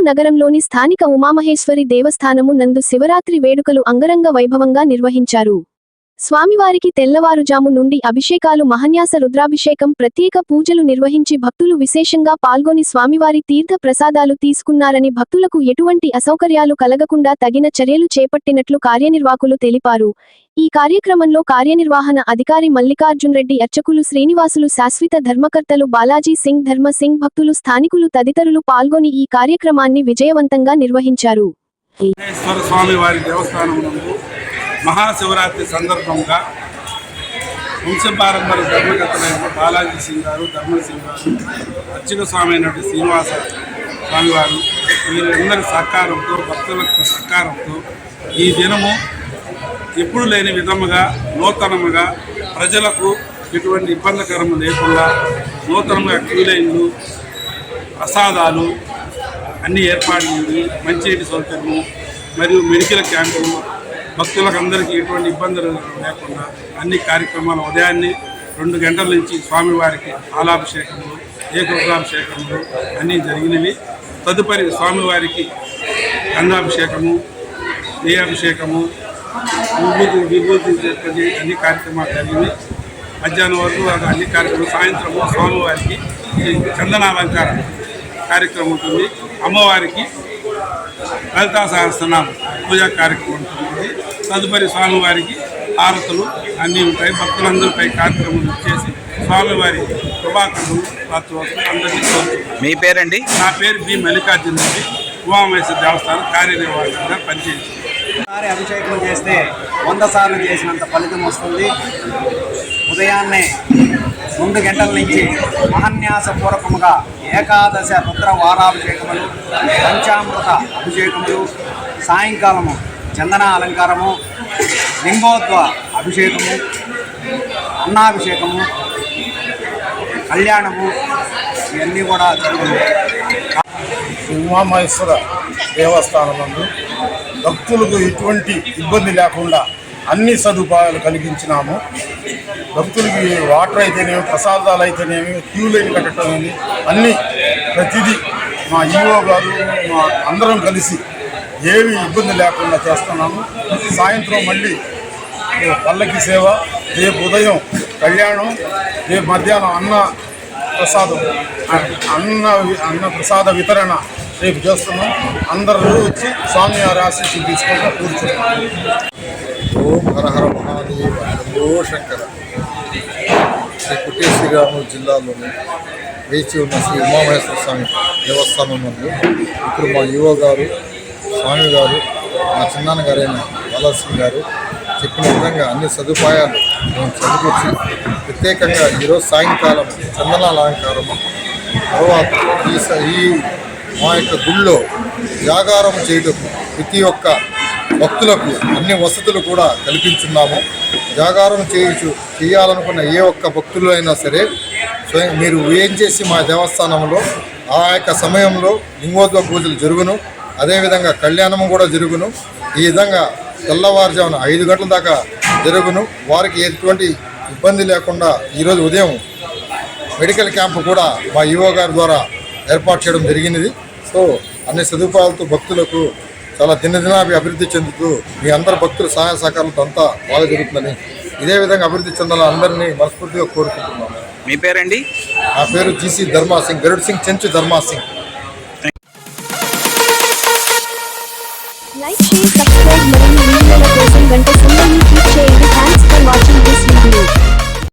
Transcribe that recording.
నగరంలోని స్థానిక ఉమామహేశ్వరి దేవస్థానము నందు శివరాత్రి వేడుకలు అంగరంగ వైభవంగా నిర్వహించారు. స్వామివారికి తెల్లవారుజాము నుండి అభిషేకాలు, మహాన్యాస రుద్రాభిషేకం, ప్రత్యేక పూజలు నిర్వహించి భక్తులు విశేషంగా పాల్గొని స్వామివారి తీర్థ ప్రసాదాలు తీసుకున్నారని, భక్తులకు ఎటువంటి అసౌకర్యాలు కలగకుండా తగిన చర్యలు చేపట్టినట్లు కార్యనిర్వాహకులు తెలిపారు. ఈ కార్యక్రమంలో కార్యనిర్వహణ అధికారి మల్లికార్జున్ రెడ్డి, అర్చకులు శ్రీనివాసులు, శాశ్వత ధర్మకర్తలు బాలాజీ సింగ్, ధర్మ సింగ్, భక్తులు, స్థానికులు తదితరులు పాల్గొని ఈ కార్యక్రమాన్ని విజయవంతంగా నిర్వహించారు. మహాశివరాత్రి సందర్భంగా వంశపారంపర్య ధర్మకర్తలైన బాలాజీ సింగ్ గారు, ధర్మ సింగ్ గారు, అర్చక స్వామి అయినటువంటి శ్రీనివాస స్వామివారు వీరందరి సహకారంతో, భక్తుల సహకారంతో ఈ దినము ఎప్పుడు లేని విధముగా నూతనముగా ప్రజలకు ఎటువంటి ఇబ్బందికరము లేకుండా నూతనంగా క్యూ లైన్లు, ప్రసాదాలు అన్నీ ఏర్పాటు చేసి మంచినీటి సౌకర్యము మరియు మెడికల్ క్యాంపు భక్తులకు అందరికీ ఎటువంటి ఇబ్బందులు లేకుండా అన్ని కార్యక్రమాలు ఉదయాన్నే 2 గంటల నుంచి స్వామివారికి పాలాభిషేకములు, ఏకరుద్రాభిషేకములు అన్నీ జరిగినవి. తదుపరి స్వామివారికి గంగాభిషేకము, నెయ్యాభిషేకము, విభూతి అన్ని కార్యక్రమాలు జరిగినాయి. మధ్యాహ్నం వరకు అన్ని కార్యక్రమాలు, సాయంత్రము స్వామివారికి చందనాలంకార కార్యక్రమం ఉంటుంది. అమ్మవారికి లలితా సహస్రనామ పూజా కార్యక్రమం ఉంటుంది. తదుపరి స్వామివారికి హారతులు అన్నీ ఉంటాయి. భక్తులందరిపై కార్యక్రమం చేసి స్వామివారి శుభాకాంక్షలు ప్రాప్తివస్తుంది. అందరికీ మీ పేరండి? నా పేరు బి మల్లికార్జున్ రెడ్డి, ఉమామహేశ్వర దేవస్థానం కార్యనిర్వాహకుడిగా పనిచేసి. అభిషేకం చేస్తే 100 సార్లు చేసినంత ఫలితం వస్తుంది. ఉదయాన్నే 2 గంటల నుంచి మహాన్యాసపూర్వకముగా ఏకాదశ రుద్ర వారాభిషేకములు, పంచామృత అభిషేకములు, సాయంకాలము చందన అలంకారము, లింగోద్వ అభిషేకము, అన్నాభిషేకము, కళ్యాణము ఇవన్నీ కూడా జరుగుతుంది. ఉమామహేశ్వర దేవస్థానం నందు భక్తులకు ఎటువంటి ఇబ్బంది లేకుండా అన్ని సదుపాయాలు కలిగించినాము. భక్తులకి వాటర్ అయితేనేమి, ప్రసాదాలు అయితేనేమి, క్యూ లైన్ కట్టడం అన్నీ ప్రతిదీ మా ఈఓ గారు అందరం కలిసి ఏమి ఇబ్బంది లేకుండా చేస్తున్నాము. సాయంత్రం మళ్ళీ పల్లకి సేవ, రేపు ఉదయం కళ్యాణం, రేపు మధ్యాహ్నం అన్న ప్రసాద వితరణ రేపు చేస్తున్నాం. అందరూ వచ్చి స్వామివారి ఆశీస్సులు తీసుకుంటూ కూర్చున్నాం. ఓం హర హర మహాదేవ ఓ శంకర. శ్రీ పుట్టి శ్రీరాములు జిల్లాలోని వేచి ఉన్న శ్రీ ఉమామహేశ్వర స్వామి దేవస్థానం నందు ఇప్పుడు మా యువ గారు, స్వామి గారు, మా చిన్నాన్న గారైన బాలాసింగ్ గారు చెప్పిన విధంగా అన్ని సదుపాయాలు మేము చదివించి ప్రత్యేకంగా ఈరోజు సాయంకాలం చందనాల అలంకారము, తర్వాత ఈ మా యొక్క గుళ్ళో జాగారం చేయడం ప్రతి ఒక్క భక్తులకు అన్ని వసతులు కూడా కల్పించున్నాము. జాగారం చేయాలనుకున్న ఏ ఒక్క భక్తులు అయినా సరే మీరు ఏం చేసి మా దేవస్థానంలో ఆ యొక్క సమయంలో లింగోద్భవ పూజలు జరుగును, అదేవిధంగా కళ్యాణము కూడా జరుగును. ఈ విధంగా తెల్లవారుజామున 5 గంటల దాకా జరుగును. వారికి ఎటువంటి ఇబ్బంది లేకుండా ఈరోజు ఉదయం మెడికల్ క్యాంపు కూడా మా ఈఓ గారి ద్వారా ఏర్పాటు చేయడం జరిగినది. సో అన్ని సదుపాయాలతో భక్తులకు చాలా దినదినాభి అభివృద్ధి చెందుతూ మీ అందరు భక్తుల సహాయ సహకారాలతో అంతా బాగా జరుగుతుందని, ఇదే విధంగా అభివృద్ధి చెందాలని అందరినీ మనస్ఫూర్తిగా కోరుకుంటున్నాను. మీ పేరండి? నా పేరు G C Dharmasingh, Garud Singh, Chenchu Dharmasingh. Like, share, subscribe మరియు